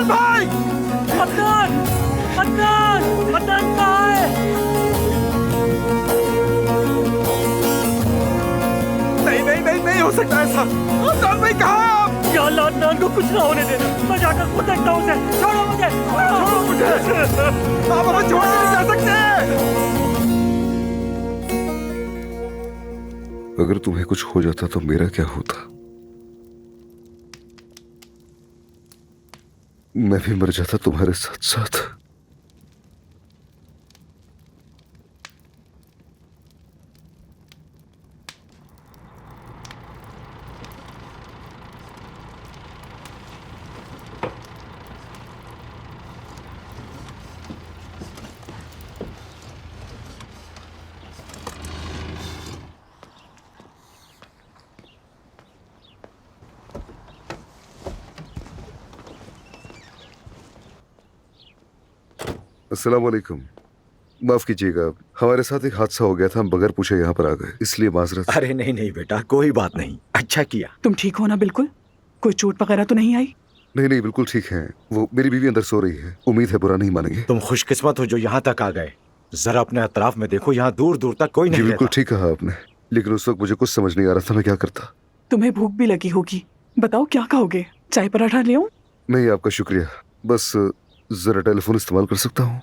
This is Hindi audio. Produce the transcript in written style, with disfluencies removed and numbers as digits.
अदनान भाई! अदनान! अदनान! अदनान कहाँ है? नहीं नहीं नहीं नहीं हो सकता ऐसा। अदनान भाई कहाँ है आप? या अल्लाह, अदनान को कुछ ना होने देना। मैं जाकर खुद देखता हूँ उसे। छोड़ो मुझे! छोड़ो मुझे! आप हमें छोड़ के नहीं जा सकते। अगर तुम्हें कुछ हो जाता तो मेरा क्या होता? मैं भी मर जाता तुम्हारे साथ साथ। अस्सलाम वालेकुम। माफ कीजिएगा, हमारे साथ एक हादसा हो गया था, हम बगैर पूछे यहाँ पर आ गए, इसलिए माजरत। अरे नहीं नहीं बेटा, कोई बात नहीं, अच्छा किया। तुम ठीक हो ना? बिल्कुल कोई चोट वगैरह तो नहीं आई? नहीं नहीं, बिल्कुल ठीक है। वो मेरी बीवी अंदर सो रही है, उम्मीद है बुरा नहीं मानेंगे। तुम खुशकिस्मत हो जो यहाँ तक आ गए। जरा अपने अतराफ में देखो, यहाँ दूर दूर तक कोई जी नहीं बिल्कुल रहता। ठीक कहा आपने, लेकिन उस वक्त मुझे कुछ समझ नहीं आ रहा था मैं क्या करता। तुम्हें भूख भी लगी होगी, बताओ क्या खाओगे? चाय पराठा ले आऊं? नहीं आपका शुक्रिया, बस जरा टेलीफोन इस्तेमाल कर सकता हूँ?